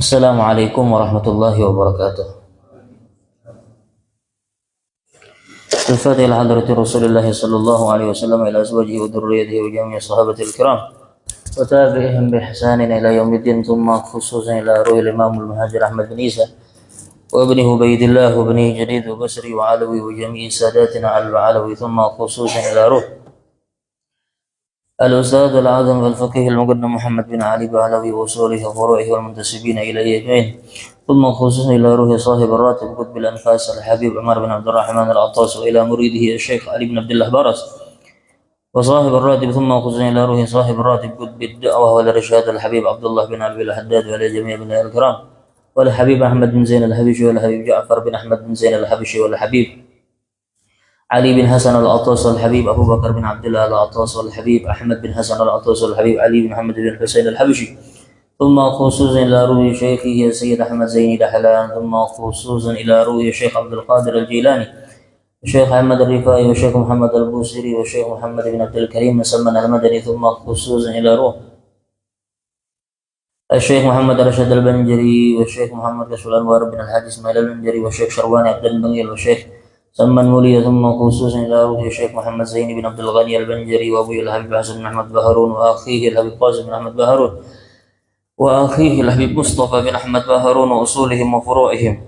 Assalamualaikum warahmatullahi wabarakatuh. الفاتحة إلى حضرة رسول الله صلى الله عليه وسلم إلى أزواجه وذريته وجميع الصحابة الكرام وتابعهم بإحسان إلى يوم الدين، ثم خصوصا إلى روح الإمام المهاجر أحمد بن عيسى وابنه عبيد الله وابنه جديد وبصري وعلوي وجميع ساداتنا على العلوي، ثم خصوصا إلى روح الأستاذ الأعظم والفقيه المقدم محمد بن علي بعلوي وأصوله وفروعه والمنتسبين إليه أجمعين، ثم خصوصا إلى روح صاحب الراتب قطب الأنفاس الحبيب عمر بن عبد الرحمن العطاس، وإلى مريده الشيخ علي بن عبد الله برس وصاحب الراتب، ثم خصوصا إلى روح صاحب الراتب قطب الدعوة والإرشاد الحبيب عبد الله بن علي الحداد، وإلى جميع بني الكرام، والحبيب أحمد بن زين الحبشي، والحبيب جعفر بن أحمد بن زين الحبشي، والحبيب علي بن حسن العطاس، والحبيب أبو بكر بن عبد الله العطاس، والحبيب أحمد بن حسن العطاس، والحبيب علي بن محمد بن الحسين الحبشي، ثم خصوصا إلى روح شيخه السيد أحمد زيني دحلان، ثم خصوصا إلى روح الشيخ عبد القادر الجيلاني والشيخ أحمد الرفاعي والشيخ محمد البوصيري والشيخ محمد بن عبد الكريم بن سلمان المدني، ثم خصوصا إلى روح الشيخ محمد رشد البنجري والشيخ محمد كشف الأنوار بن الحاج إسماعيل البنجري والشيخ شروان عبد البنجري والشيخ سمن مولي، ثم خصوصا إلى روح الشيخ محمد زين بن عبد الغني البنجري وأبوه الحبيب حسن بن أحمد بهارون وأخيه الحبيب قاسم بن أحمد بهارون وأخيه الحبيب مصطفى بن أحمد بهارون وأصولهم وفروعهم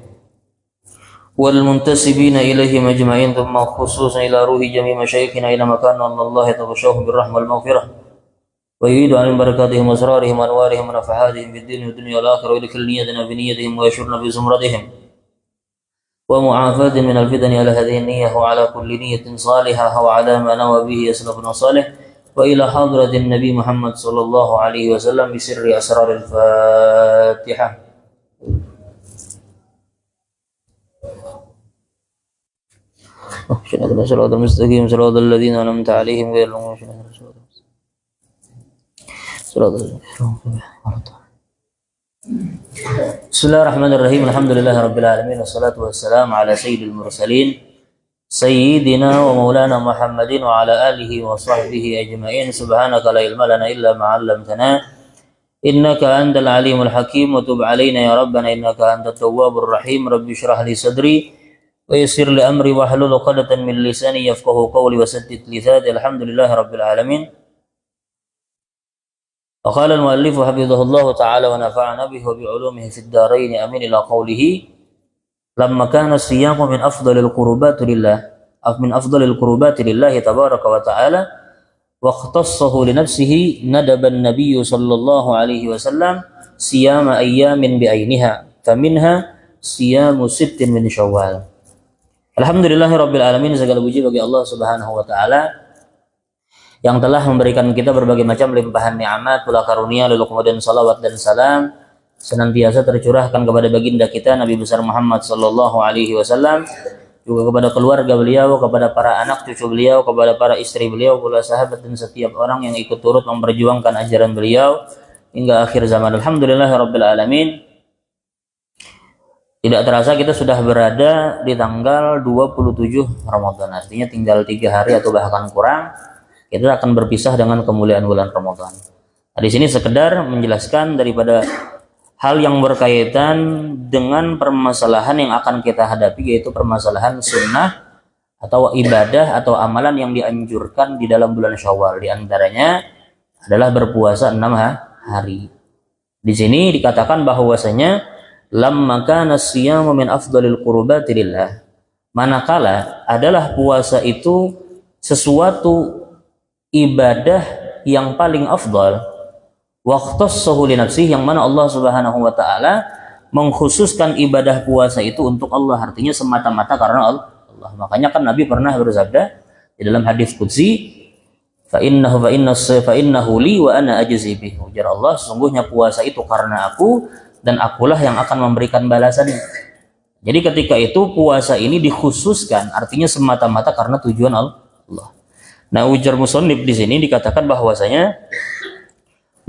والمنتسبين إليهم أجمعين، ثم خصوصا إلى روح جميع مشايخنا إلى مكان أن الله يتغشاهم بالرحمة والمغفرة ويعيد عليهم بركاتهم وأسرارهم وأنوارهم ونفحاتهم في الدين والدنيا والآخرة، ويدخل نيتنا بنيتهم ويشرنا بزمرتهم ومعافاة من الفتن على هذه النية وعلى كل نية صالحة وعلى ما نوى به أسلافنا صالح، وإلى حضرة النبي محمد صلى الله عليه وسلم بسر أسرار الفاتحة. صراط المستقيم صراط الذين أنعمت عليهم غير المغضوب عليهم. Bismillahirrahmanirrahim. Alhamdulillahirabbil alamin wassalatu wassalamu ala sayyidil mursalin sayyidina wa maulana Muhammadin wa ala alihi wa sahbihi ajma'in. Subhanaka la ilma lana illa ma 'allamtana innaka antal alimul hakim wa tub 'alaina ya rabbana innaka antat tawwabur rahim. Rabbi shrah li sadri wa yassir li amri wahlul 'uqdatam min lisani yafqahu qawli wa saddid lisani. Alhamdulillahirabbil alamin. وقال المؤلف حفظه الله تعالى ونفعنا به وبعلومه في الدارين امين الى قوله لما كان الصيام من افضل القربات لله تبارك وتعالى واختصه لنفسه ندب النبي صلى الله عليه وسلم صيام ايام بعينها فمنها صيام 6 من شوال. Alhamdulillahirabbil alamin, segala puji bagi Allah Subhanahu wa taala yang telah memberikan kita berbagai macam limpahan nikmat, pula karunia, lalu kemudian salawat dan salam senantiasa tercurahkan kepada baginda kita Nabi besar Muhammad sallallahu alaihi wasallam, juga kepada keluarga beliau, kepada para anak cucu beliau, kepada para istri beliau, pula sahabat dan setiap orang yang ikut turut memperjuangkan ajaran beliau hingga akhir zaman. Alhamdulillahirabbil alamin. Tidak terasa kita sudah berada di tanggal 27 Ramadan. Artinya tinggal 3 hari atau bahkan kurang kita akan berpisah dengan kemuliaan bulan Ramadan. Nah, di sini sekedar menjelaskan daripada hal yang berkaitan dengan permasalahan yang akan kita hadapi, yaitu permasalahan sunnah atau ibadah atau amalan yang dianjurkan di dalam bulan Syawal. Di antaranya adalah berpuasa 6 hari. Di sini dikatakan bahwasanya lamma kana siyamu min afdhalil qurbati lillah. Manakala adalah puasa itu sesuatu ibadah yang paling afdal, waqtassahu li nafsihi, yang mana Allah Subhanahu wa taala mengkhususkan ibadah puasa itu untuk Allah, artinya semata-mata karena Allah. Makanya kan Nabi pernah bersabda di dalam hadis qudsi, fa innahu li wa ana ajzi bih. Ujar Allah, sesungguhnya puasa itu karena aku dan akulah yang akan memberikan balasannya. Jadi ketika itu puasa ini dikhususkan, artinya semata-mata karena tujuan Allah. Nah, ujar musannif di sini dikatakan bahwasanya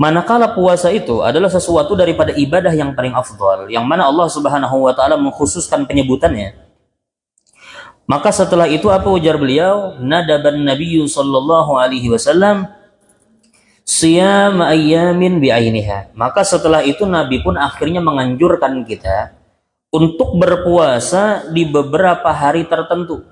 manakala puasa itu adalah sesuatu daripada ibadah yang paling afdal, yang mana Allah Subhanahu wa taala mengkhususkan penyebutannya, maka setelah itu apa ujar beliau? Nadaban Nabiyyu sallallahu alaihi wasallam siyam ayyamin bi'ainiha. Maka setelah itu Nabi pun akhirnya menganjurkan kita untuk berpuasa di beberapa hari tertentu.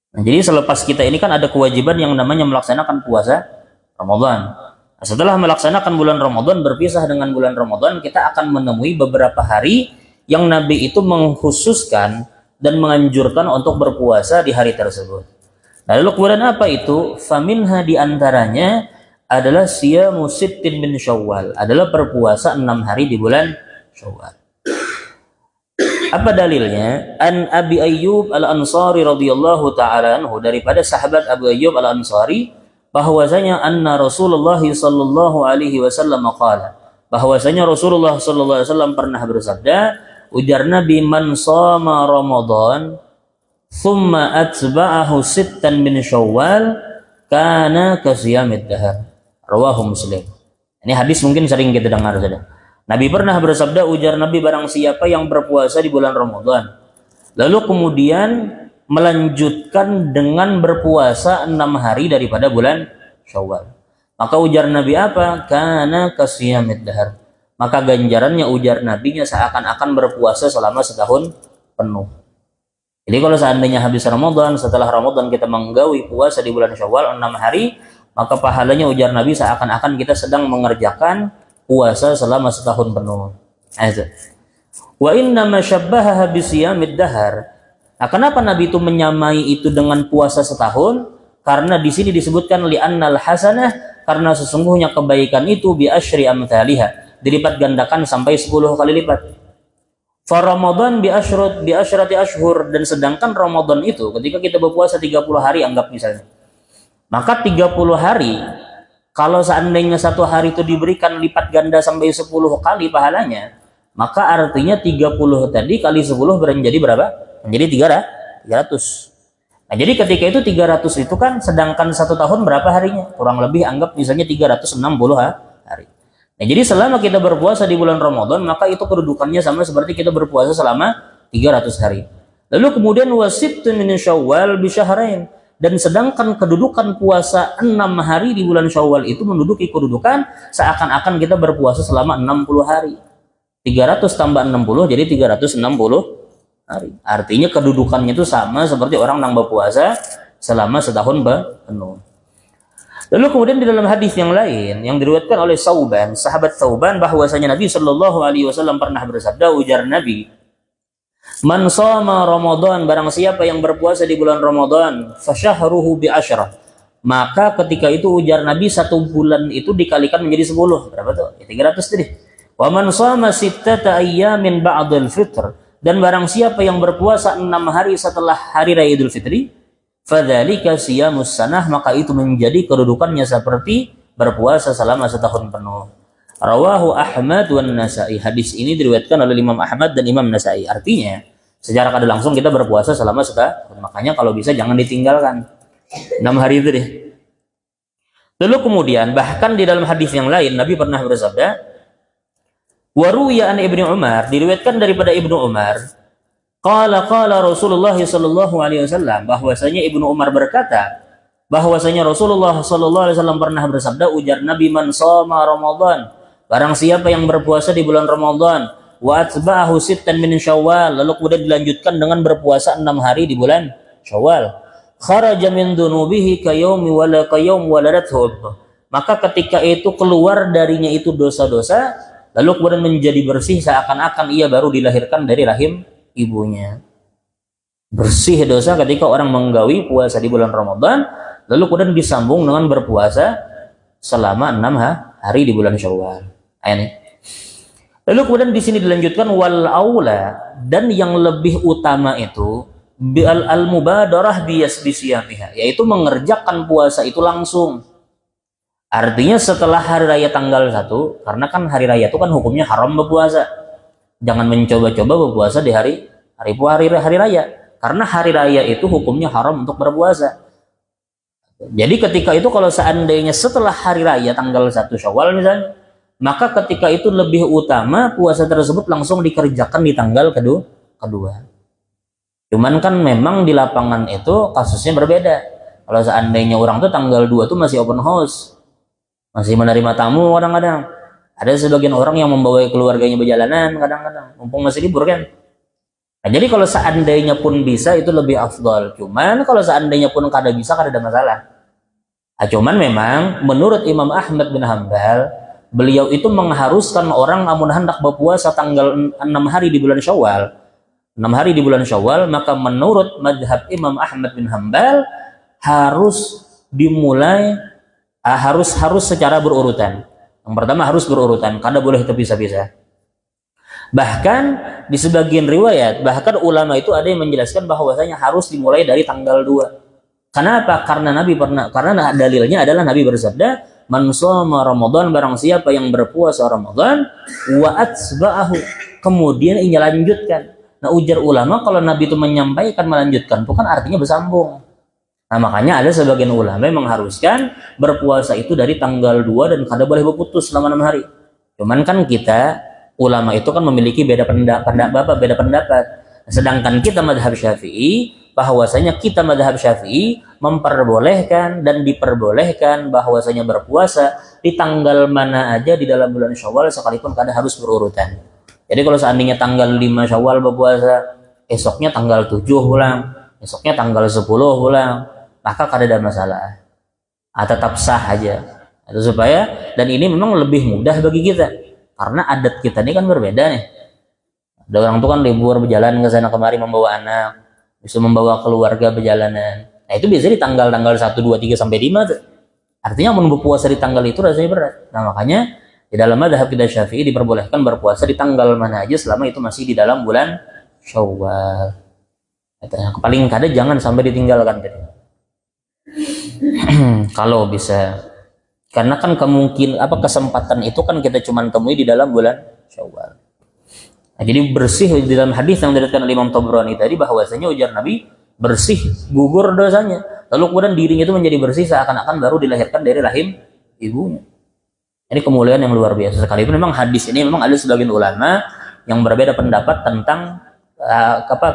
Nah, jadi selepas kita ini kan ada kewajiban yang namanya melaksanakan puasa Ramadan. Nah, setelah melaksanakan bulan Ramadan, berpisah dengan bulan Ramadan, kita akan menemui beberapa hari yang Nabi itu mengkhususkan dan menganjurkan untuk berpuasa di hari tersebut. Nah, lalu kemudian apa itu? Faminha, di antaranya adalah siyamu 6 min Syawal, adalah berpuasa 6 hari di bulan Syawal. Apa dalilnya? An Abi Ayyub Al-Ansari radhiyallahu taala anhu, daripada sahabat Abu Ayyub Al-Ansari, bahwasanya anna Rasulullah sallallahu alaihi wasallam qala, bahwasanya Rasulullah sallallahu alaihi wasallam pernah bersabda, ujar Nabi, man shama Ramadan thumma atba'ahu 6 min Syawal kana kasiyamid dahar. Rawahu Muslim. Ini hadis mungkin sering kita dengar saja. Nabi pernah bersabda, ujar Nabi, barang siapa yang berpuasa di bulan Ramadan lalu kemudian melanjutkan dengan berpuasa 6 hari daripada bulan Syawal, maka ujar Nabi apa? Kana kasiyamid dahar. Maka ganjarannya, ujar Nabinya, seakan-akan berpuasa selama setahun penuh. Jadi kalau seandainya habis Ramadan, setelah Ramadan kita menggawi puasa di bulan Syawal 6 hari, maka pahalanya, ujar Nabi, seakan-akan kita sedang mengerjakan puasa selama setahun penuh. Wa inna ma syabbaha bisiyamid dahar. Nah, kenapa Nabi itu menyamai itu dengan puasa setahun? Karena di sini disebutkan li'annal hasanah, karena sesungguhnya kebaikan itu bi asyri amthaliha, dilipat gandakan sampai 10 kali lipat. Fa Ramadan bi asyrati ashhur, dan sedangkan Ramadan itu ketika kita berpuasa 30 hari anggap misalnya, maka 30 hari kalau seandainya satu hari itu diberikan lipat ganda sampai 10 kali pahalanya, maka artinya 30 tadi kali 10 menjadi berapa? Menjadi 300. Nah, jadi ketika itu 300 itu kan, sedangkan satu tahun berapa harinya? Kurang lebih anggap misalnya 360 Nah, jadi selama kita berpuasa di bulan Ramadan, maka itu kedudukannya sama seperti kita berpuasa selama 300 hari. Lalu kemudian wasittun min Syawal bi syahrain, dan sedangkan kedudukan puasa 6 hari di bulan Syawal itu menduduki kedudukan seakan-akan kita berpuasa selama 60 hari. 300 tambah 60 jadi 360 hari. Artinya kedudukannya itu sama seperti orang nambah puasa selama setahun penuh. Lalu kemudian di dalam hadis yang lain yang diriwayatkan oleh Sauban, sahabat Sauban, bahwasanya Nabi Shallallahu alaihi wasallam pernah bersabda, ujar Nabi, "Man shoma Ramadan, barang siapa yang berpuasa di bulan Ramadan, fasyahruhu bi asyrah." Maka ketika itu ujar Nabi, 1 bulan itu dikalikan menjadi 10. Berapa tuh? Ya, 300 tadi. "Wa man shoma sittata ayyamin ba'dal fitr." Dan barang siapa yang berpuasa 6 hari setelah hari raya Idul Fitri, fadzalika siyamus sanah, maka itu menjadi kedudukannya seperti berpuasa selama setahun penuh. Rawahu Ahmad wan Nasa'i. Hadis ini diriwayatkan oleh Imam Ahmad dan Imam Nasa'i. Artinya, secara kada langsung kita berpuasa selama setahun. Makanya kalau bisa jangan ditinggalkan 6 hari itu deh. Lalu kemudian bahkan di dalam hadis yang lain Nabi pernah bersabda, waruya an Ibnu Umar, diriwayatkan daripada Ibnu Umar, qala Rasulullah sallallahu alaihi wasallam, bahwasanya Ibnu Umar berkata bahwasanya Rasulullah sallallahu alaihi wasallam pernah bersabda, ujar Nabi, man shoma Ramadan, barang siapa yang berpuasa di bulan Ramadan, wa atba'ahu sittan min Syawal, lalu kemudian dilanjutkan dengan berpuasa 6 hari di bulan Syawal, kharaja min dunubihi kayaumi wala kayaum waladathu, maka ketika itu keluar darinya itu dosa-dosa, lalu kemudian menjadi bersih seakan-akan ia baru dilahirkan dari rahim ibunya. Bersih dosa ketika orang menggawi puasa di bulan Ramadan, lalu kemudian disambung dengan berpuasa selama 6 hari di bulan Syawal. Ini. Lalu kemudian di sini dilanjutkan wal aula, dan yang lebih utama itu al mubadarah bisiyamiha, yaitu mengerjakan puasa itu langsung. Artinya setelah hari raya tanggal 1, karena kan hari raya itu kan hukumnya haram berpuasa. Jangan mencoba-coba berpuasa di hari raya, karena hari raya itu hukumnya haram untuk berpuasa. Jadi ketika itu kalau seandainya setelah hari raya tanggal 1 Syawal misalnya, maka ketika itu lebih utama puasa tersebut langsung dikerjakan di tanggal kedua. Cuman kan memang di lapangan itu kasusnya berbeda. Kalau seandainya orang tuh tanggal 2 tuh masih open house, masih menerima tamu kadang-kadang. Ada sebagian orang yang membawa keluarganya berjalanan kadang-kadang, mumpung masih libur kan. Nah, jadi kalau seandainya pun bisa itu lebih afdal. Cuman kalau seandainya pun kada bisa, kada ada masalah. Nah, cuman memang menurut Imam Ahmad bin Hanbal, beliau itu mengharuskan orang amun hendak berpuasa tanggal 6 hari di bulan Syawal. 6 hari di bulan Syawal, maka menurut madhab Imam Ahmad bin Hanbal harus dimulai harus secara berurutan. Yang pertama harus berurutan, kada boleh terpisah-pisah. Bahkan di sebagian riwayat, bahkan ulama itu ada yang menjelaskan bahwasanya harus dimulai dari tanggal 2. Kenapa? Karena dalilnya adalah Nabi bersabda, man shoma Ramadan, barang siapa yang berpuasa Ramadan, wa atba'ahu, kemudian ia lanjutkan. Nah, ujar ulama, kalau Nabi itu menyampaikan melanjutkan, itu kan artinya bersambung. Nah, makanya ada sebagian ulama yang mengharuskan berpuasa itu dari tanggal 2 dan kada boleh berputus selama 6 hari. Cuman kan kita, ulama itu kan memiliki beda pendapat. Sedangkan kita madhab Syafi'i, bahwasanya kita madhab Syafi'i memperbolehkan dan diperbolehkan bahwasanya berpuasa di tanggal mana aja di dalam bulan Syawal sekalipun kada harus berurutan. Jadi kalau seandainya tanggal 5 Syawal berpuasa, esoknya tanggal 7 pulang, esoknya tanggal 10 pulang, maka kada ada masalah. Tetap sah aja. Itu supaya, dan ini memang lebih mudah bagi kita. Karena adat kita ini kan berbeda nih. Ada orang tuh kan libur berjalan ke sana kemari membawa anak, bisa membawa keluarga berjalanan. Nah, itu biasanya di tanggal 1, 2, 3 sampai 5 tuh. Artinya menunggu puasa di tanggal itu rasanya berat. Nah, makanya di dalam madhab kita Syafi'i diperbolehkan berpuasa di tanggal mana aja selama itu masih di dalam bulan Syawal. Yang paling kada jangan sampai ditinggalkan. Kalau bisa, karena kan kesempatan itu kan kita cuma temui di dalam bulan Syawal. Nah, jadi bersih di dalam hadis yang diriwayatkan oleh Imam Tabrani tadi, bahwasanya ujar Nabi bersih, gugur dosanya, lalu kemudian dirinya itu menjadi bersih seakan-akan baru dilahirkan dari rahim ibunya. Ini kemuliaan yang luar biasa sekali. Memang hadis ini memang ada sebagian ulama yang berbeda pendapat tentang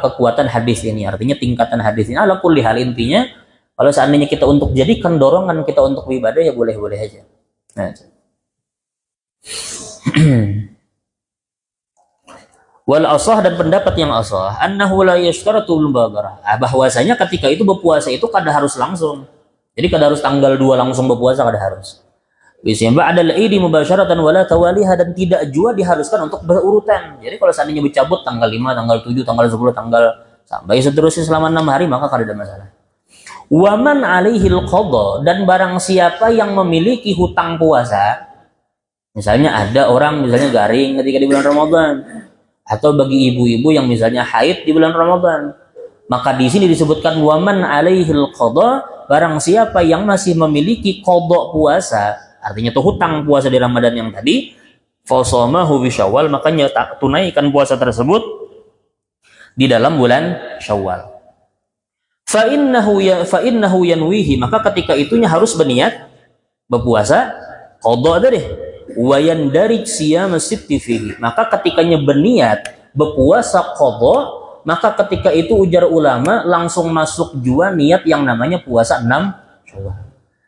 kekuatan hadis ini. Artinya tingkatan hadis ini. Ala kulli hal intinya, kalau seandainya kita untuk jadikan dorongan kita untuk ibadah, ya boleh-boleh aja. Nah. Wal asah, dan pendapat yang asah, annahu la yashtaratul mubadarah. Bahwasanya ketika itu berpuasa itu kada harus langsung. Jadi kada harus tanggal 2 langsung berpuasa, kada harus. Biasanya ba'dal idi mubasyaratan wala tawaliha, dan tidak juga diharuskan untuk berurutan. Jadi kalau seandainya dicabut tanggal 5, tanggal 7, tanggal 10, tanggal sampai seterusnya selama 6 hari, maka kada ada masalah. Waman alaihil qadha, dan barang siapa yang memiliki hutang puasa, misalnya ada orang misalnya garing ketika di bulan Ramadan, atau bagi ibu-ibu yang misalnya haid di bulan Ramadan, maka di sini disebutkan waman alaihil qadha, barang siapa yang masih memiliki qadha puasa, artinya itu hutang puasa di Ramadan yang tadi, fasamahu bi Syawal, makanya tunaikan puasa tersebut di dalam bulan Syawal. Fa innahu yanwihi, maka ketika itunya harus berniat berpuasa qadha tadi. Wayan dari siyam sitti fihi, maka ketikanya berniat berpuasa qadha, maka ketika itu ujar ulama langsung masuk jua niat yang namanya puasa 6 Syawal.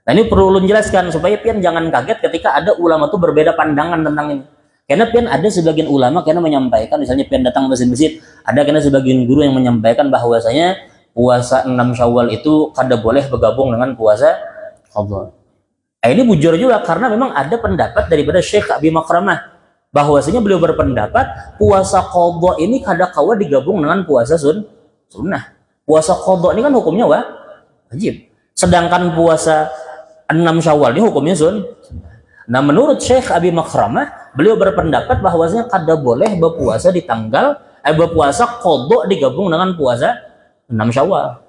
Nah ini perlu ulun jelaskan supaya pian jangan kaget ketika ada ulama tuh berbeda pandangan tentang ini. Karena pian ada sebagian ulama karena menyampaikan, misalnya pian datang ke masjid, ada karena sebagian guru yang menyampaikan bahwasanya puasa 6 Syawal itu kada boleh bergabung dengan puasa qadha. Ini bujur juga karena memang ada pendapat daripada Syekh Abi Makramah bahwasanya beliau berpendapat puasa qadha ini kada kawa digabung dengan puasa sunnah. Puasa qadha ini kan hukumnya wajib. Sedangkan puasa 6 Syawal ini hukumnya sunnah. Nah, menurut Syekh Abi Makramah, beliau berpendapat bahwasanya kada boleh berpuasa di tanggal berpuasa qadha digabung dengan puasa 6 Syawal.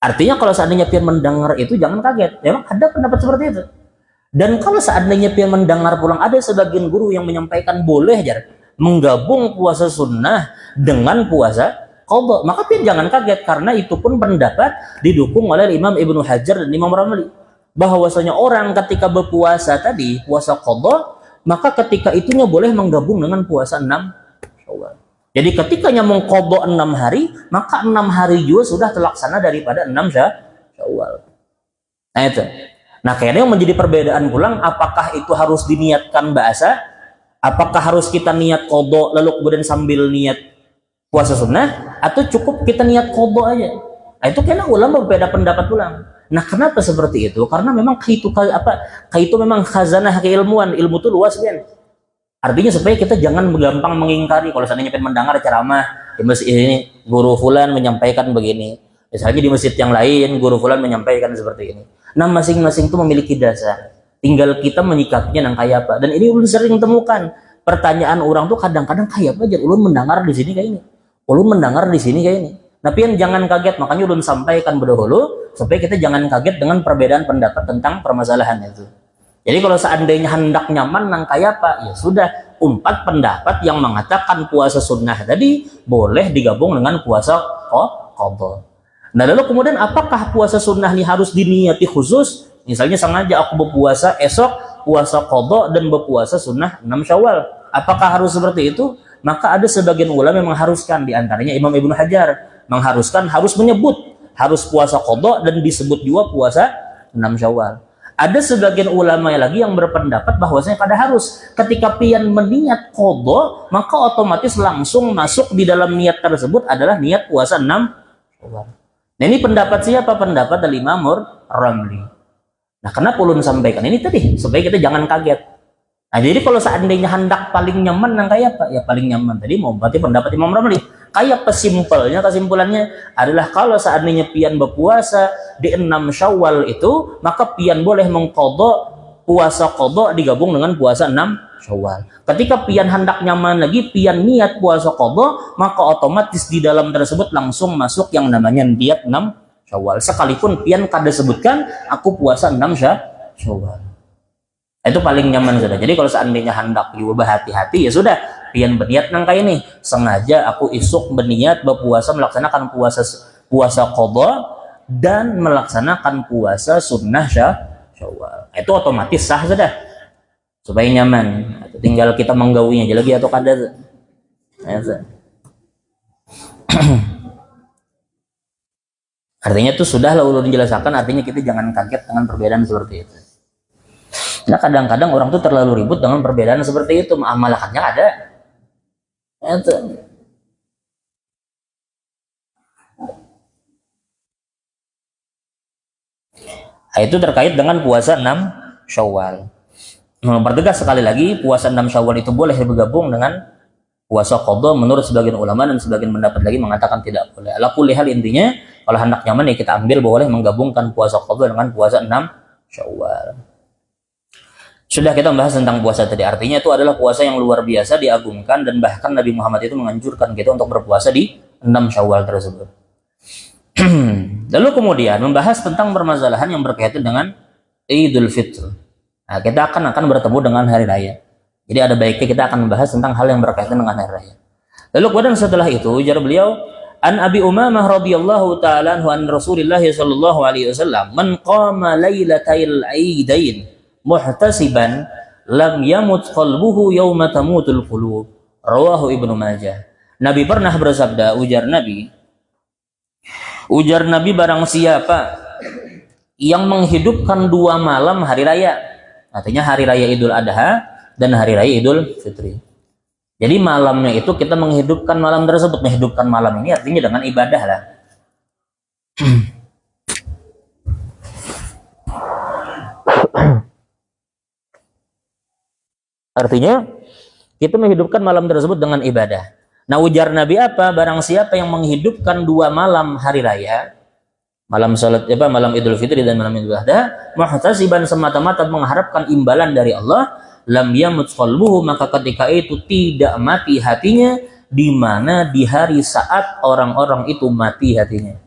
Artinya kalau seandainya pian mendengar itu jangan kaget. Memang ada pendapat seperti itu. Dan kalau seandainya pian mendengar pulang ada sebagian guru yang menyampaikan boleh jar menggabung puasa sunnah dengan puasa qadha, maka pian jangan kaget karena itu pun pendapat didukung oleh Imam Ibnu Hajar dan Imam Ramli. Bahwasanya orang ketika berpuasa tadi puasa qadha, maka ketika itunya boleh menggabung dengan puasa 6 Syawal. Jadi ketikanya mengqadha 6 hari, maka 6 hari juga sudah terlaksana daripada 6 Syawal. Nah itu. Nah kayaknya yang menjadi perbedaan pulang, apakah itu harus diniatkan bahasa? Apakah harus kita niat qadha lalu kemudian sambil niat puasa sunnah, atau cukup kita niat qadha aja? Nah itu kayaknya ulama berbeda pendapat pulang. Nah kenapa seperti itu? Karena memang itu memang khazanah keilmuan, ilmu itu luas kan. Artinya supaya kita jangan gampang mengingkari kalau seandainya pengen mendengar ceramah di masjid ini guru fulan menyampaikan begini. Misalnya di masjid yang lain guru fulan menyampaikan seperti ini. Nah, masing-masing itu memiliki dasar. Tinggal kita menyikapinya nang kayak apa. Dan ini ulun sering temukan. Pertanyaan orang tuh kadang-kadang kayak apa aja. Ulun mendengar di sini kayak ini. Ulun mendengar di sini kayak ini. Tapi jangan kaget, makanya ulun sampaikan berdahulu supaya kita jangan kaget dengan perbedaan pendapat tentang permasalahan itu. Jadi kalau seandainya hendak nyaman nang kayak apa, ya sudah 4 pendapat yang mengatakan puasa sunnah tadi boleh digabung dengan puasa qadha. Nah lalu kemudian apakah puasa sunnah ini harus diniati khusus? Misalnya sengaja aku berpuasa esok puasa qadha dan berpuasa sunnah 6 Syawal. Apakah harus seperti itu? Maka ada sebagian ulama yang mengharuskan, di antaranya Imam Ibnu Hajar mengharuskan harus menyebut harus puasa qadha dan disebut juga puasa 6 Syawal. Ada sebagian ulama lagi yang berpendapat bahwasanya kada harus. Ketika pian meniat qadha, maka otomatis langsung masuk di dalam niat tersebut adalah niat puasa 6 Syawal. Nah ini pendapat siapa? Pendapat dari Imam Ramli. Nah kenapa ulun sampaikan ini tadi? Supaya kita jangan kaget. Nah jadi kalau seandainya hendak paling nyaman nang kayak apa? Ya paling nyaman tadi mau berarti pendapat Imam Ramli. Kayak kesimpulannya adalah kalau seandainya pian berpuasa di 6 Syawal itu, maka pian boleh mengqadha puasa qadha digabung dengan puasa 6 Syawal. Ketika pian hendak nyaman lagi, pian niat puasa qadha, maka otomatis di dalam tersebut langsung masuk yang namanya niat 6 Syawal. Sekalipun pian kada sebutkan aku puasa 6 Syawal. Itu paling nyaman sudah. Jadi kalau seandainya hendak juga berhati-hati ya sudah, pian berniat nang kayak ini. Sengaja aku isuk berniat berpuasa melaksanakan puasa qadha dan melaksanakan puasa sunnah Syawal. Itu otomatis sah sudah. supaya nyaman. Tinggal kita menggauinya aja lagi atau kada. Artinya itu sudahlah ulun jelaskan, artinya kita jangan kaget dengan perbedaan seperti itu. Nah kadang-kadang orang tuh terlalu ribut dengan perbedaan seperti itu, malahannya ada. Itu. Nah, itu terkait dengan puasa 6 Syawal. Mempertegas sekali lagi, puasa 6 Syawal itu boleh bergabung dengan puasa qadha menurut sebagian ulama, dan sebagian pendapat lagi mengatakan tidak boleh. Ala kulli hal, intinya kalau hendak nyaman ya kita ambil boleh menggabungkan puasa qadha dengan puasa 6 Syawal. Sudah kita membahas tentang puasa tadi, artinya itu adalah puasa yang luar biasa diagungkan, dan bahkan Nabi Muhammad itu menganjurkan kita untuk berpuasa di 6 Syawal tersebut. Lalu kemudian membahas tentang permasalahan yang berkaitan dengan Idul Fitri. Nah, kita akan bertemu dengan hari raya. Jadi ada baiknya kita akan membahas tentang hal yang berkaitan dengan hari raya. Lalu kemudian setelah itu ujar beliau, An Abi Umamah radhiyallahu ta'ala anhu an Rasulillah sallallahu alaihi wasallam, man qama lailatal aidain muhtasiban lam yamut qalbuhu yawma tamutul qulub. Rawahu Ibnu Majah. Nabi pernah bersabda, ujar Nabi, barang siapa yang menghidupkan 2 malam hari raya, artinya hari raya Idul Adha dan hari raya Idul Fitri. Jadi malamnya itu kita menghidupkan malam tersebut. Menghidupkan malam ini artinya dengan ibadah lah. Artinya kita menghidupkan malam tersebut dengan ibadah. Nah ujar Nabi apa? Barang siapa yang menghidupkan 2 malam hari raya, malam malam Idul Fitri dan malam Idul Adha, muhtasiban semata-mata mengharapkan imbalan dari Allah, lam yamut qalbuhu, maka ketika itu tidak mati hatinya, di mana di hari saat orang-orang itu mati hatinya.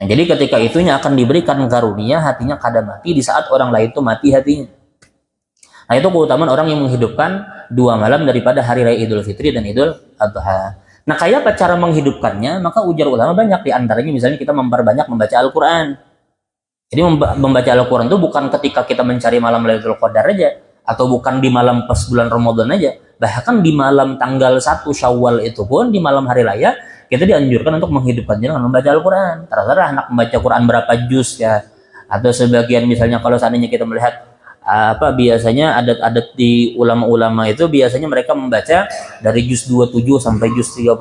Nah, jadi ketika itunya akan diberikan karunia, hatinya kada mati di saat orang lain itu mati hatinya. Nah itu keutamaan orang yang menghidupkan 2 malam daripada hari raya Idul Fitri dan Idul Adha. Nah kayak apa cara menghidupkannya? Maka ujar ulama banyak, di antaranya misalnya kita memperbanyak membaca Al-Quran. Jadi membaca Al-Quran itu bukan ketika kita mencari malam Lailatul Qadar aja, atau bukan di malam pas bulan Ramadan aja, bahkan di malam tanggal 1 Syawal itu pun, di malam hari raya kita dianjurkan untuk menghidupkannya dengan membaca Al-Quran. Terserah anak membaca Quran berapa juz ya, atau sebagian misalnya kalau seandainya kita melihat biasanya adat-adat di ulama-ulama itu biasanya mereka membaca dari juz 27 sampai juz 30.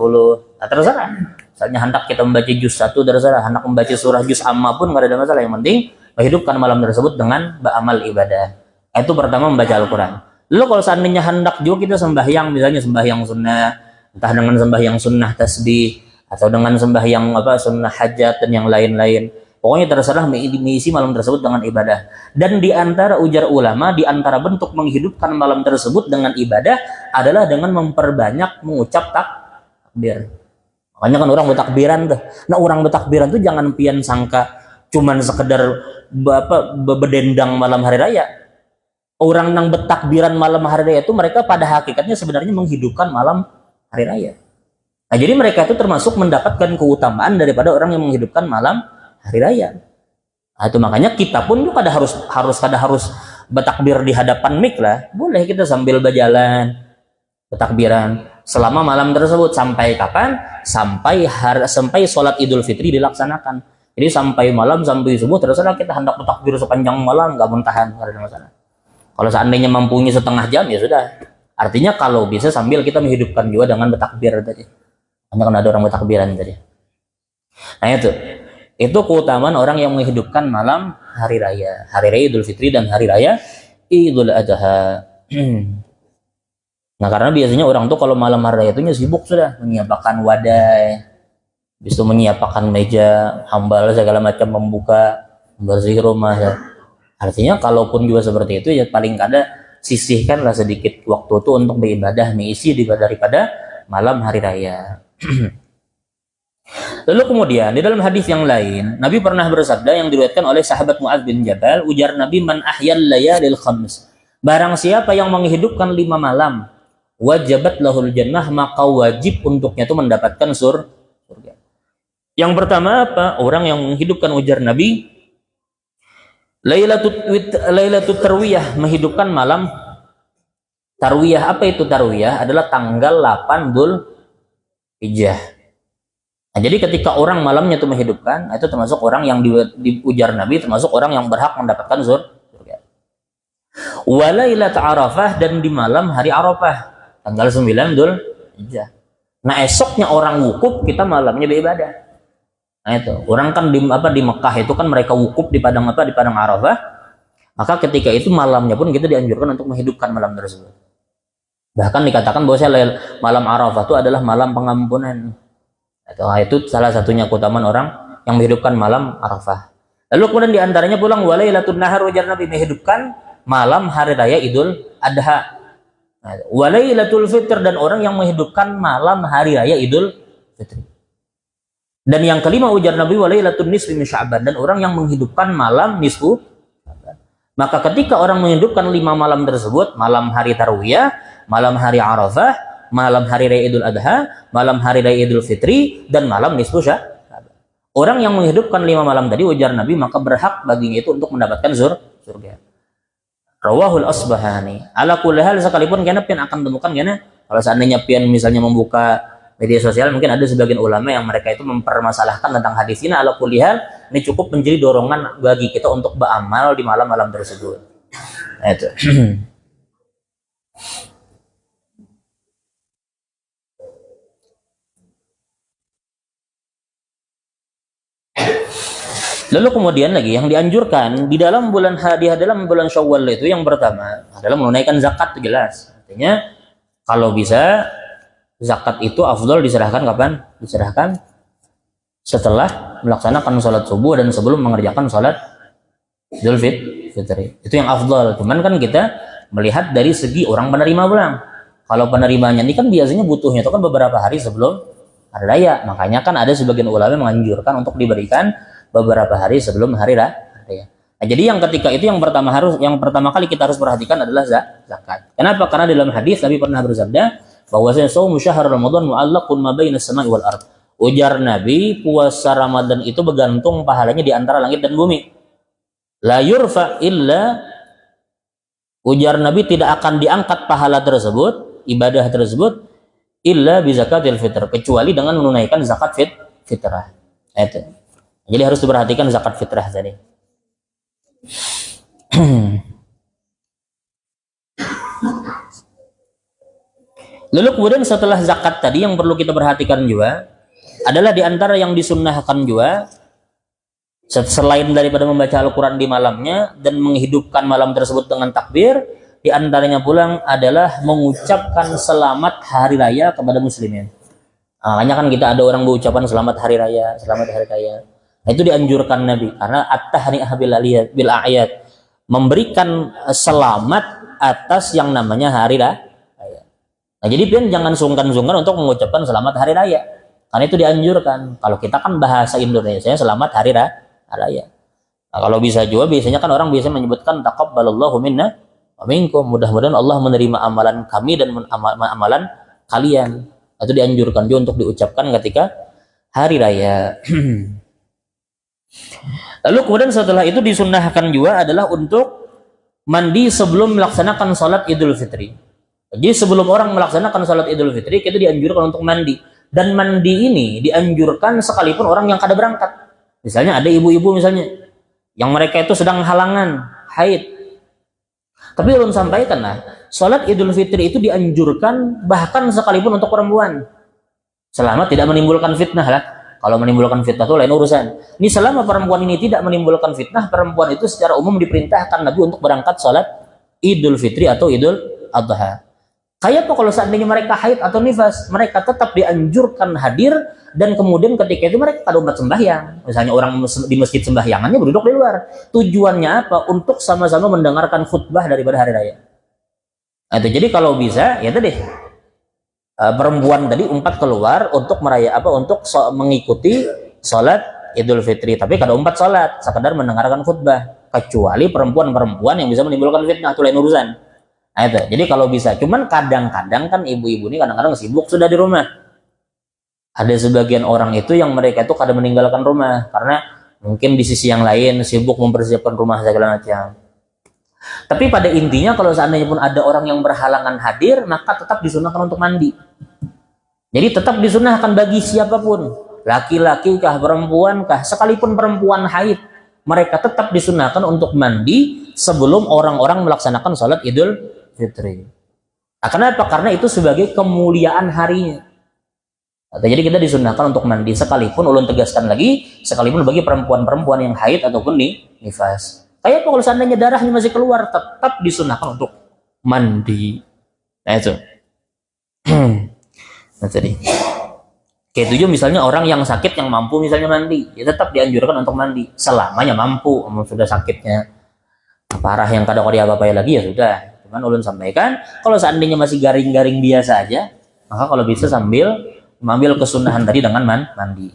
Nah, terserah. Misalnya hendak kita membaca juz 1, terserah. Hendak membaca surah juz amma pun nggak ada masalah. Yang penting menghidupkan malam tersebut dengan beramal ibadah. Itu pertama membaca Al-Quran. Lalu kalau seandainya hendak juga kita sembahyang, misalnya sembahyang sunnah, entah dengan sembahyang sunnah tasbih atau dengan sembahyang sunnah hajat dan yang lain-lain. Pokoknya terserah mengisi malam tersebut dengan ibadah. Dan di antara ujar ulama, di antara bentuk menghidupkan malam tersebut dengan ibadah adalah dengan memperbanyak mengucap takbir. Makanya kan orang bertakbiran tuh. Nah orang bertakbiran tuh jangan pian sangka cuman sekedar bedendang malam hari raya. Orang yang bertakbiran malam hari raya itu mereka pada hakikatnya sebenarnya menghidupkan malam hari raya. Nah jadi mereka itu termasuk mendapatkan keutamaan daripada orang yang menghidupkan malam hari raya. Nah, itu makanya kita pun juga harus bertakbir di hadapan mik lah. Boleh kita sambil berjalan bertakbiran selama malam tersebut. Sampai kapan? Sampai sholat Idul Fitri dilaksanakan. Jadi sampai malam, sampai subuh terserah kita hendak bertakbir sepanjang malam, nggak muntahan, nggak ada masalah. Kalau seandainya mampunya setengah jam ya sudah. Artinya kalau bisa sambil kita menghidupkan juga dengan bertakbir tadi. Hanya kan ada orang bertakbiran tadi. Nah itu keutamaan orang yang menghidupkan malam hari raya Idul Fitri dan hari raya Idul Adha. Nah karena biasanya orang tuh kalau malam hari raya itu sibuk sudah menyiapkan wadai, habis itu menyiapkan meja, hambal segala macam, membuka, bersih rumah ya. Artinya kalaupun juga seperti itu ya paling kada sisihkanlah sedikit waktu itu untuk beribadah, mengisi daripada malam hari raya. Lalu kemudian di dalam hadis yang lain Nabi pernah bersabda yang diriwayatkan oleh sahabat Mu'adz bin Jabal, ujar Nabi, man ahyal layalil khams, barang siapa yang menghidupkan 5 malam, wajabat lahul jannah, maka wajib untuknya itu mendapatkan surga. Yang pertama apa? Orang yang menghidupkan, ujar Nabi, Lailatul Tarwiyah, menghidupkan malam Tarwiyah, apa itu tarwiyah? Adalah tanggal 8 Dzulhijjah. Nah, jadi ketika orang malamnya itu menghidupkan, itu termasuk orang yang diujar Nabi, termasuk orang yang berhak mendapatkan surga. Walailat Arafah, dan di malam hari Arafah, tanggal 9 Dzulhijjah. Nah, esoknya orang wukuf, kita malamnya beribadah. Nah, itu. Orang kan di Mekah itu kan mereka wukuf di padang di padang Arafah. Maka ketika itu malamnya pun kita dianjurkan untuk menghidupkan malam tersebut. Bahkan dikatakan bahwa malam Arafah itu adalah malam pengampunan. Itu salah satunya keutamaan orang yang menghidupkan malam Arafah. Lalu kemudian diantaranya pulang walailatul nahar, ujar Nabi menghidupkan malam hari raya Idul Adha. Walailatul fitr, dan orang yang menghidupkan malam hari raya Idul Fitri. Dan yang kelima ujar Nabi walailatul nisfi min Sya'ban, dan orang yang menghidupkan malam nisfu. Maka ketika orang menghidupkan 5 malam tersebut, malam hari Tarwiyah, malam hari Arafah, malam hari raya Idul Adha, malam hari raya Idul Fitri, dan malam nisfu Sya'ban, orang yang menghidupkan 5 malam tadi ujar Nabi, maka berhak baginya itu untuk mendapatkan surga. Rawahul Asbahani. Ala kulli hal, sekalipun kena pian akan temukan kena, kalau seandainya pian misalnya membuka media sosial, mungkin ada sebagian ulama yang mereka itu mempermasalahkan tentang hadis ini. Ala kulli hal, ini cukup menjadi dorongan bagi kita untuk beramal di malam-malam tersebut. Nah, itu. Lalu kemudian lagi yang dianjurkan di dalam bulan dalam bulan Syawal itu yang pertama adalah menunaikan zakat, jelas. Artinya kalau bisa zakat itu afdal diserahkan kapan? Diserahkan setelah melaksanakan sholat subuh dan sebelum mengerjakan sholat Idul Fitri. Itu yang afdal. Cuman kan kita melihat dari segi orang penerima pulang. Kalau penerimanya ini kan biasanya butuhnya itu kan beberapa hari sebelum hari raya. Makanya kan ada sebagian ulama menganjurkan untuk diberikan beberapa hari sebelum hari raya. Nah, jadi yang ketika itu yang pertama kali kita harus perhatikan adalah zakat. Kenapa? Karena dalam hadis Nabi pernah bersabda bahwasanya shaum syahr Ramadan mu'allaqun ma baina as-sama'i wal ard. Ujar Nabi, puasa Ramadan itu bergantung pahalanya di antara langit dan bumi. La yurfa illa, ujar Nabi, tidak akan diangkat pahala tersebut, ibadah tersebut, illa bi zakatil fitr, kecuali dengan menunaikan zakat fitrah. Itu. Jadi harus diperhatikan zakat fitrah tadi. Lalu kemudian setelah zakat tadi yang perlu kita perhatikan juga adalah diantara yang disunnahkan juga, selain daripada membaca Al-Quran di malamnya dan menghidupkan malam tersebut dengan takbir, diantaranya pulang adalah mengucapkan selamat hari raya kepada muslimin. Makanya kan kita ada orang berucapan selamat hari raya, selamat hari raya. Nah, itu dianjurkan Nabi karena at-tahni'ah bil a'yad, memberikan selamat atas yang namanya hari raya. Nah, jadi pian jangan sungkan-sungkan untuk mengucapkan selamat hari raya. Karena itu dianjurkan. Kalau kita kan bahasa Indonesia selamat hari raya. Nah, kalau bisa juga biasanya kan orang biasa menyebutkan taqabbalallahu minna wa minkum. Mudah-mudahan Allah menerima amalan kami dan amalan kalian. Itu dianjurkan juga untuk diucapkan ketika hari raya. Lalu kemudian setelah itu disunnahkan juga adalah untuk mandi sebelum melaksanakan salat Idul Fitri. Jadi sebelum orang melaksanakan salat Idul Fitri, kita dianjurkan untuk mandi. Dan mandi ini dianjurkan sekalipun orang yang kada berangkat. Misalnya ada ibu-ibu misalnya yang mereka itu sedang halangan haid. Tapi belum sampaikan lah, salat Idul Fitri itu dianjurkan bahkan sekalipun untuk perempuan. Selama tidak menimbulkan fitnah lah. Kalau menimbulkan fitnah itu lain urusan. Ini selama perempuan ini tidak menimbulkan fitnah, perempuan itu secara umum diperintahkan Nabi untuk berangkat salat Idul Fitri atau Idul Adha. Kayak apa kalau seandainya mereka haid atau nifas, mereka tetap dianjurkan hadir, dan kemudian ketika itu mereka ada umat sembahyang. Misalnya orang di masjid sembahyangannya berduduk di luar. Tujuannya apa? Untuk sama-sama mendengarkan khutbah daripada hari raya. Nah, itu jadi kalau bisa ya tadi perempuan tadi umpat keluar untuk untuk mengikuti sholat Idul Fitri, tapi kada umpat sholat, sekedar mendengarkan khutbah, kecuali perempuan-perempuan yang bisa menimbulkan fitnah, itu lain urusan. Nah, itu. Jadi kalau bisa, cuman kadang-kadang kan ibu-ibu ini kadang-kadang sibuk sudah di rumah. Ada sebagian orang itu yang mereka itu kada meninggalkan rumah karena mungkin di sisi yang lain sibuk mempersiapkan rumah segala macam. Tapi pada intinya kalau seandainya pun ada orang yang berhalangan hadir, maka tetap disunahkan untuk mandi. Jadi tetap disunahkan bagi siapapun, laki-laki kah, perempuan kah, sekalipun perempuan haid, mereka tetap disunahkan untuk mandi sebelum orang-orang melaksanakan salat Idul Fitri. Nah, kenapa? Karena itu sebagai kemuliaan harinya. Jadi kita disunahkan untuk mandi sekalipun, ulun tegaskan lagi, sekalipun bagi perempuan-perempuan yang haid ataupun nifas. Kayak kalau seandainya darahnya masih keluar, tetap disunahkan untuk mandi. Nah itu. Nah jadi. Kayak tujuh misalnya orang yang sakit yang mampu misalnya mandi, ya tetap dianjurkan untuk mandi selamanya mampu. Sudah sakitnya parah yang kadang apa ya lagi ya sudah. Cuman ulun sampaikan, kalau seandainya masih garing-garing biasa aja, maka kalau bisa sambil mengambil kesunahan tadi dengan mandi.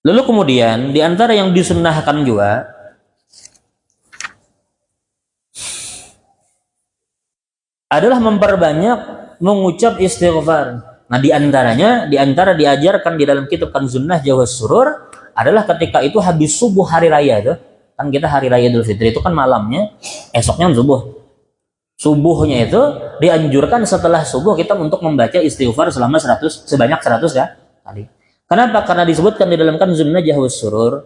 Lalu kemudian di antara yang disunnahkan juga adalah memperbanyak mengucap istighfar. Nah, di antara diajarkan di dalam kitab Kanzun Najah was Surur adalah ketika itu habis subuh hari raya itu. Kan kita hari raya Idul Fitri itu kan malamnya, esoknya subuh. Subuhnya itu dianjurkan setelah subuh kita untuk membaca istighfar selama sebanyak 100 ya kali. Kenapa? Karena disebutkan di dalam Kanzun Najah was Surur,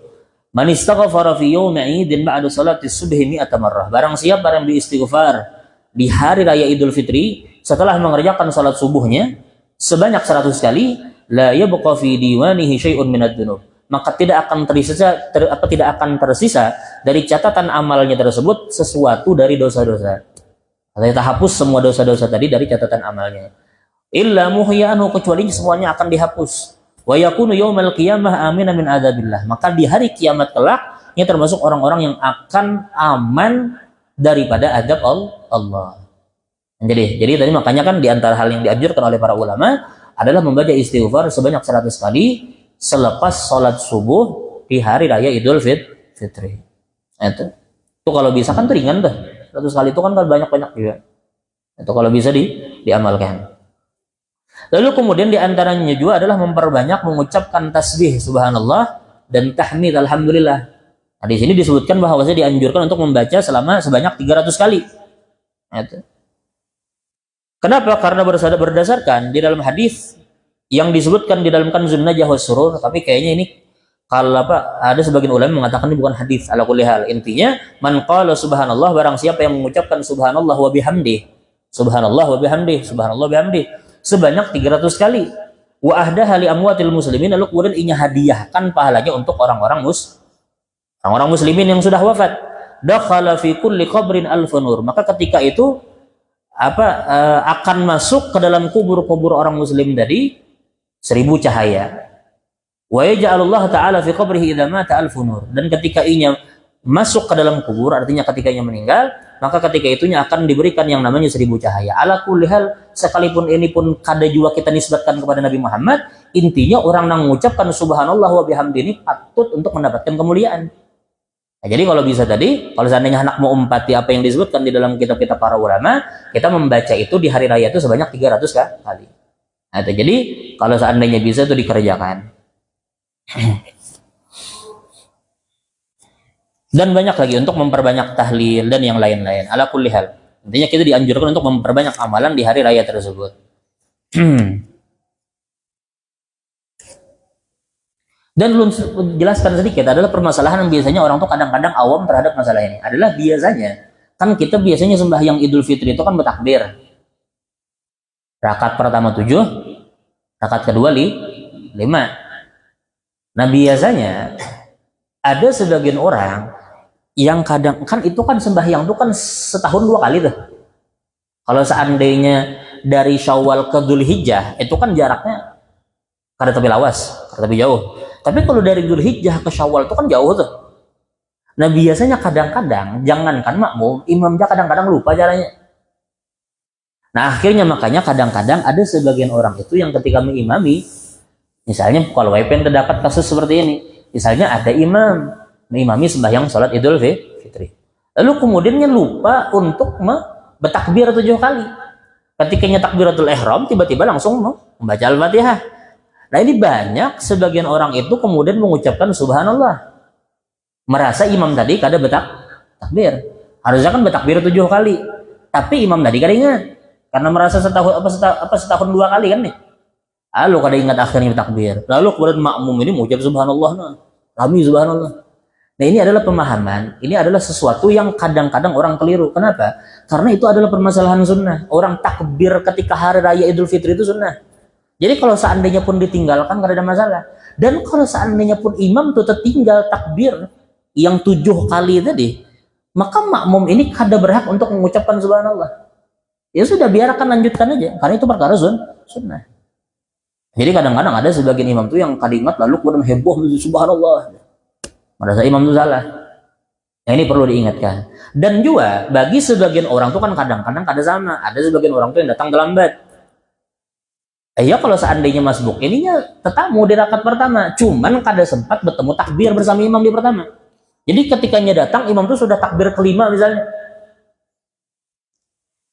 man istaghfara fi yawmi 'idin ba'da salati subhi mi'ata marrah. Barang siapa yang beristighfar di hari raya Idul Fitri setelah mengerjakan salat subuhnya sebanyak 100 kali, la yabqa fi diwanihi syai'un minad dzunub. Maka tidak akan tersisa dari catatan amalnya tersebut sesuatu dari dosa-dosa. Kita hapus semua dosa-dosa tadi dari catatan amalnya. Illa muhya'anhu, kecuali semuanya akan dihapus. Wa yakunu yaumal qiyamah aminan min adzabillah. Maka di hari kiamat kelak ini termasuk orang-orang yang akan aman daripada azab Allah. Jadi tadi makanya kan di antara hal yang dianjurkan oleh para ulama adalah membaca istighfar sebanyak 100 kali selepas sholat subuh di hari raya Idul Fitri. Itu kalau bisa kan ringan tuh. 100 kali itu kan banyak-banyak juga. Itu kalau bisa diamalkan. Lalu kemudian diantaranya juga adalah memperbanyak mengucapkan tasbih subhanallah dan tahmid alhamdulillah. Nah, di sini disebutkan bahwasanya dianjurkan untuk membaca sebanyak 300 kali. Itu. Kenapa? Karena berdasarkan di dalam hadis yang disebutkan di dalam Kanzun Najah was Surur, tapi kayaknya ini kalau ada sebagian ulama mengatakan ini bukan hadis ala kulli hal. Intinya man qala subhanallah, barang siapa yang mengucapkan subhanallah wa bihamdi, subhanallah wa bihamdi, subhanallah bihamdi sebanyak 300 kali, wa ahdaha li amwatil muslimin, lalu kemudian ia hadiahkan pahalanya untuk orang-orang muslimin yang sudah wafat, dakhala fi kulli qabrin alfun nur, maka ketika itu akan masuk ke dalam kubur-kubur orang muslim tadi 1000 cahaya. Wa yaj'alullah ta'ala fi qabrihi idza mata alfun nur, dan ketika ia masuk ke dalam kubur, artinya ketika ia meninggal, maka ketika itunya akan diberikan yang namanya 1000 cahaya. Ala kulli hal, sekalipun ini pun kada juga kita nisbatkan kepada Nabi Muhammad, intinya orang yang mengucapkan subhanallah wa bihamdi ini patut untuk mendapatkan kemuliaan. Nah, jadi kalau bisa tadi, kalau seandainya anak mau umpati apa yang disebutkan di dalam kitab-kitab para ulama, kita membaca itu di hari raya itu sebanyak 300 kali. Nah, itu jadi kalau seandainya bisa itu dikerjakan. Dan banyak lagi untuk memperbanyak tahlil dan yang lain-lain. Ala kulli hal, intinya kita dianjurkan untuk memperbanyak amalan di hari raya tersebut. Dan belum jelaskan sedikit adalah permasalahan yang biasanya orang tuh kadang-kadang awam terhadap masalah ini. Adalah biasanya kan kita biasanya sembahyang Idul Fitri itu kan bertakbir. Rakaat pertama 7, rakaat kedua 5. Nah, biasanya ada sebagian orang yang kadang kan itu kan sembahyang itu kan setahun 2 kali tuh. Kalau seandainya dari Syawal ke Dzulhijjah itu kan jaraknya kada tapi lawas, kada tapi jauh. Tapi kalau dari Dzulhijjah ke Syawal itu kan jauh tuh. Nah, biasanya kadang-kadang jangankan makmum, imamnya kadang-kadang lupa caranya. Nah, akhirnya makanya kadang-kadang ada sebagian orang itu yang ketika mengimami, misalnya kalau WPN terdapat kasus seperti ini, misalnya ada imam mengimami sembahyang sholat Idul Fitri, lalu kemudiannya lupa untuk bertakbir 7 kali. Ketikanya takbiratul ihram tiba-tiba langsung membaca Al-Fatihah. Nah, ini banyak sebagian orang itu kemudian mengucapkan subhanallah. merasa imam tadi kada takbir. Harusnya kan bertakbir 7 kali. Tapi imam tadi kada ingat. Karena merasa setahun 2 kali kan nih. Lalu kada ingat akhirnya bertakbir. Lalu kemudian makmum ini mengucap subhanallah. Kami subhanallah. Nah ini adalah pemahaman, ini adalah sesuatu yang kadang-kadang orang keliru. Kenapa? Karena itu adalah permasalahan sunnah. Orang takbir ketika hari raya Idul Fitri itu sunnah. Jadi kalau seandainya pun ditinggalkan gak ada masalah. Dan kalau seandainya pun imam tuh tertinggal takbir yang 7 kali tadi, maka makmum ini kada berhak untuk mengucapkan subhanallah. Ya sudah, biarkan lanjutkan aja, karena itu perkara sunnah. Jadi kadang-kadang ada sebagian imam tuh yang kada ingat lalu kemudian heboh subhanallah. Merasa imam itu salah. Nah ini perlu diingatkan. Dan juga bagi sebagian orang tuh kan kadang-kadang kada sama. Ada sebagian orang tuh yang datang terlambat. Ya kalau seandainya masbuk, ininya tetap mau di rakaat pertama. Cuman kada sempat bertemu takbir bersama imam di pertama. Jadi ketikanya datang, imam tuh sudah takbir kelima misalnya.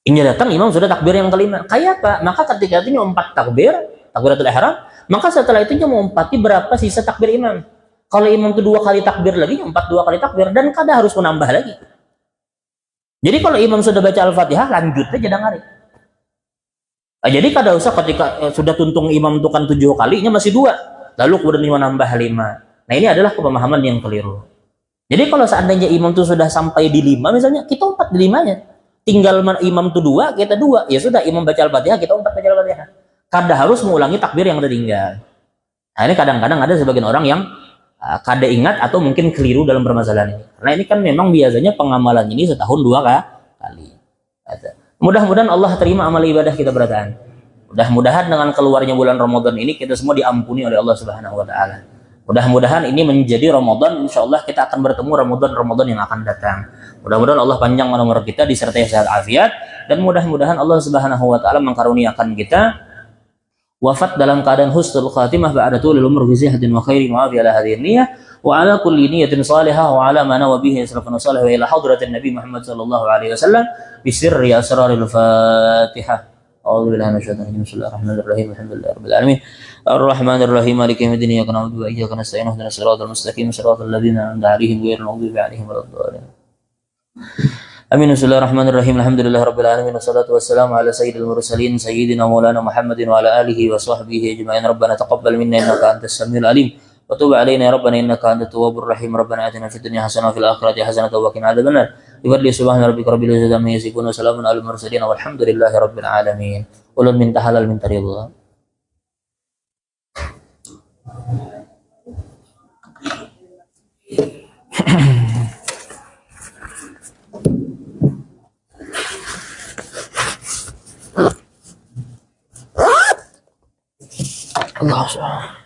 Ini datang, imam sudah takbir yang kelima. Kayak apa? Maka ketika itu nyompat takbir, takbiratul ihram, maka setelah itu nyompati berapa sisa takbir imam. Kalau imam itu 2 kali takbir lagi, 2 kali takbir, dan kada harus menambah lagi. Jadi kalau imam sudah baca Al-Fatihah, lanjut aja dangari. Jadi kada usah ketika sudah tuntung imam itu kan 7 kalinya masih 2, lalu kemudian imam nambah 5. Nah ini adalah pemahaman yang keliru. Jadi kalau seandainya imam itu sudah sampai di 5 misalnya, kita 4 di 5-nya. Tinggal imam itu 2, kita 2. Ya sudah, imam baca Al-Fatihah, kita 4 baca Al-Fatihah. Kada harus mengulangi takbir yang tertinggal. Nah ini kadang-kadang ada sebagian orang yang kada ingat atau mungkin keliru dalam permasalahan ini. Karena ini kan memang biasanya pengamalan ini setahun 2 kali. Mudah-mudahan Allah terima amal ibadah kita berataan. Mudah-mudahan dengan keluarnya bulan Ramadan ini kita semua diampuni oleh Allah Subhanahu wa taala. Mudah-mudahan ini menjadi Ramadan, insyaallah kita akan bertemu Ramadan yang akan datang. Mudah-mudahan Allah panjang umur kita disertai sehat afiat, dan mudah-mudahan Allah Subhanahu wa taala mengkaruniakan kita wafat dalam keadaan husnul khatimah ba'da tulil umur fi sihatin wa khairin wa afi ala hadhihi niyyah wa ala kulli niyyatin salihah wa ala ma nawa bihi salafun salih wa ila hadratin nabi Muhammad sallallahu alaihi wasallam bi sirri asraril Fatihah. A'udzu billahi minasyaitonir rajim. Bismillahirrahmanirrahim. Alhamdulillahirabbil alamin. Arrahmanir rahim. Maliki yaumiddin. Iyyaka na'budu wa iyyaka nasta'in. Ihdinas siratal mustaqim. Siratal ladzina an'amta 'alaihim ghairil maghdubi 'alaihim waladdallin. Amin. Bismillahirrahmanirrahim. Alhamdulillahirabbil alamin. Wassalatu wassalamu ala sayyidil mursalin sayyidina maulana Muhammadin wa ala alihi wa sahbihi ajma'in. Rabbana taqabbal minna innaka antas samiul alim wa tub 'alaina ya rabbana innaka antat tawwabur rahim. Rabbana atina fid dunya hasanah wa fil akhirati hasanah wa qina adzabannar. Ibadli subhana rabbika rabbil izzati amma yasifun wa salamun alal mursalin walhamdulillahi rabbil alamin. Ulun minta halal minta ridha. Allah